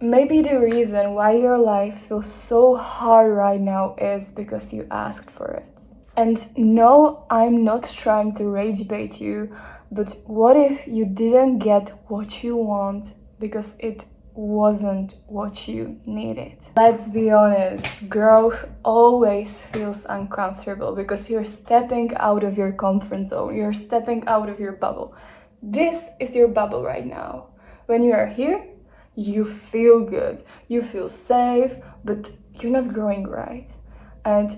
Maybe the reason why your life feels so hard right now is because you asked for it. And no, I'm not trying to rage bait you, but what if you didn't get what you want because it wasn't what you needed? Let's be honest, growth always feels uncomfortable because you're stepping out of your comfort zone, you're stepping out of your bubble. This is your bubble right now. When you are here, you feel good, you feel safe, but you're not growing right. And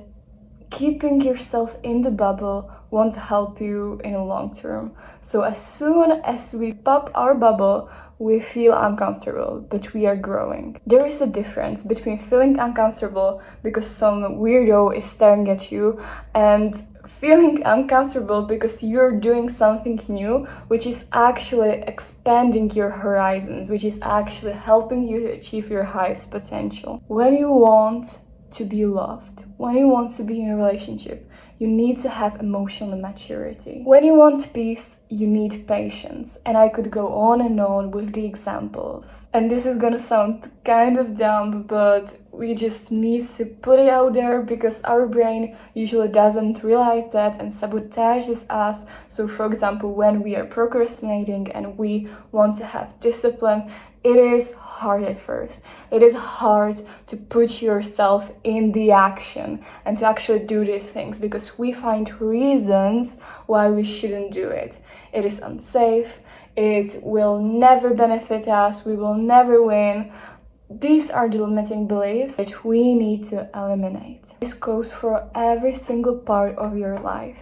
keeping yourself in the bubble won't help you in the long term. So as soon as we pop our bubble, we feel uncomfortable, but we are growing. There is a difference between feeling uncomfortable because some weirdo is staring at you and feeling uncomfortable because you're doing something new, which is actually expanding your horizons, which is actually helping you to achieve your highest potential. When you want to be loved, when you want to be in a relationship, you need to have emotional maturity. When you want peace, you need patience. And I could go on and on with the examples. And this is gonna sound kind of dumb, but we just need to put it out there because our brain usually doesn't realize that and sabotages us. So for example, when we are procrastinating and we want to have discipline, it is hard at first. It is hard to put yourself in the action and to actually do these things because we find reasons why we shouldn't do it. It is unsafe, it will never benefit us, we will never win. These are the limiting beliefs that we need to eliminate. This goes for every single part of your life.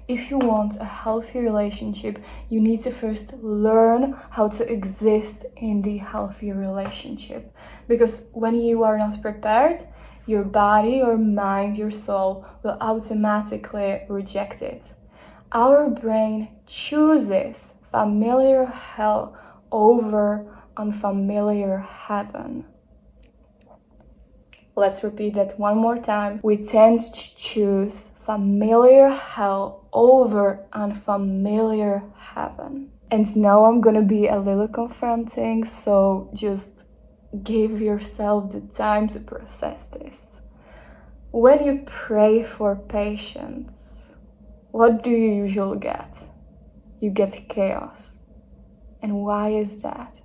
If you want a healthy relationship, you need to first learn how to exist in the healthy relationship. Because when you are not prepared, your body, your mind, your soul will automatically reject it. Our brain chooses familiar hell over unfamiliar heaven. Let's repeat that one more time. We tend to choose familiar hell over unfamiliar heaven. And now I'm gonna be a little confronting, so just give yourself the time to process this. When you pray for patience, what do you usually get? You get chaos. And why is that?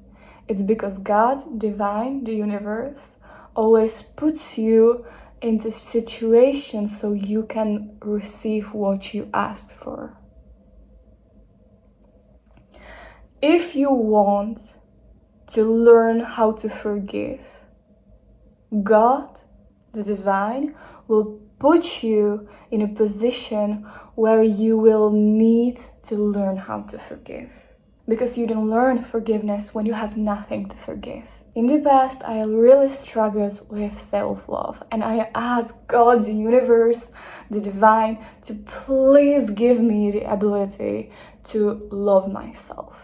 It's because God, divine, the universe, always puts you into situations so you can receive what you asked for. If you want to learn how to forgive, God, the divine, will put you in a position where you will need to learn how to forgive. Because you don't learn forgiveness when you have nothing to forgive. In the past, I really struggled with self-love, and I asked God, the universe, the divine, to please give me the ability to love myself.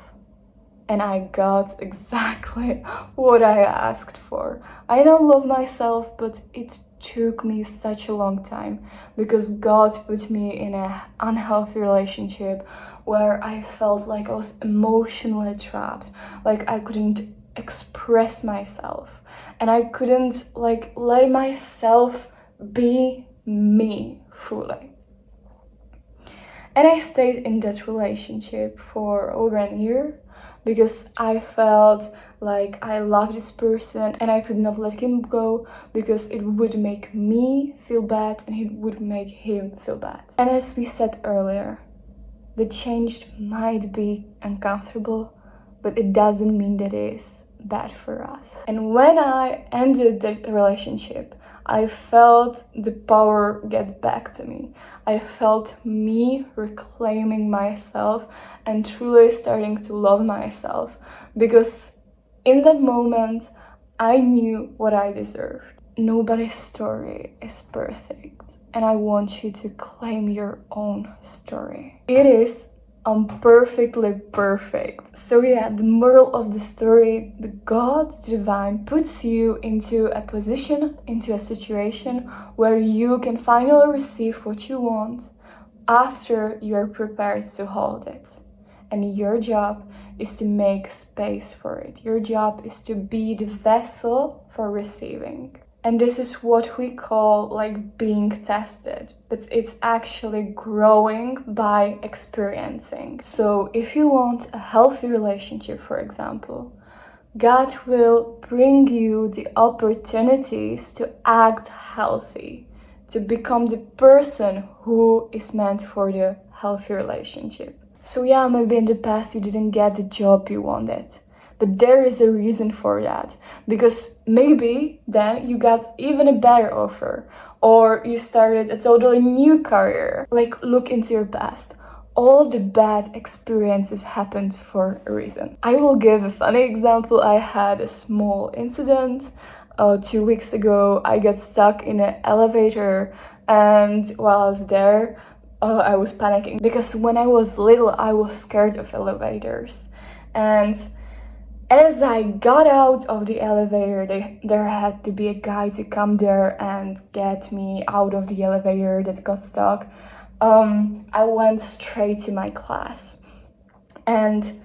And I got exactly what I asked for. I don't love myself, but it took me such a long time because God put me in an unhealthy relationship where I felt like I was emotionally trapped, like I couldn't express myself and I couldn't let myself be me fully. And I stayed in that relationship for over a year because I felt like I loved this person and I could not let him go because it would make me feel bad and it would make him feel bad. And as we said earlier, the change might be uncomfortable, but it doesn't mean that it is bad for us. And when I ended that relationship, I felt the power get back to me. I felt me reclaiming myself and truly starting to love myself because in that moment, I knew what I deserved. Nobody's story is perfect, and I want you to claim your own story. It is imperfectly perfect. So yeah, the moral of the story, the God divine puts you into a position, into a situation where you can finally receive what you want after you're prepared to hold it. And your job is to make space for it. Your job is to be the vessel for receiving. And this is what we call like being tested, but it's actually growing by experiencing. So if you want a healthy relationship, for example, God will bring you the opportunities to act healthy, to become the person who is meant for the healthy relationship. So yeah, maybe in the past you didn't get the job you wanted, but there is a reason for that, because maybe then you got even a better offer, or you started a totally new career. Like, look into your past. All the bad experiences happened for a reason. I will give a funny example. I had a small incident 2 weeks ago. I got stuck in an elevator, and while I was there, I was panicking because when I was little, I was scared of elevators. And as I got out of the elevator, there had to be a guy to come there and get me out of the elevator that got stuck. I went straight to my class. And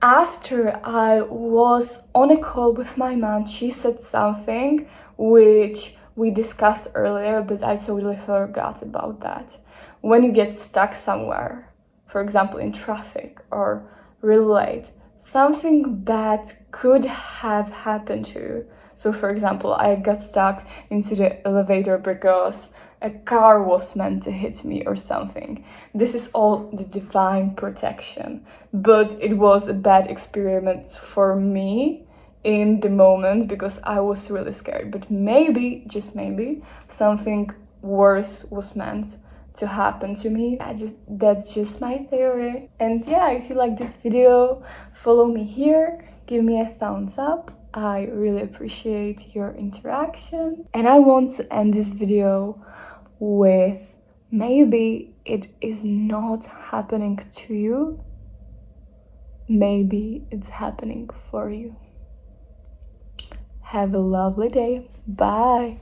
after I was on a call with my mom, she said something which we discussed earlier, but I totally forgot about that. When you get stuck somewhere, for example in traffic or really late, something bad could have happened to you. So for example, I got stuck into the elevator because a car was meant to hit me or something. This is all the divine protection. But it was a bad experiment for me in the moment because I was really scared. But maybe, just maybe, something worse was meant to happen to me. That's just my theory. And yeah, if you like this video, follow me here, give me a thumbs up. I really appreciate your interaction. And I want to end this video with, maybe it is not happening to you, maybe it's happening for you. Have a lovely day. Bye.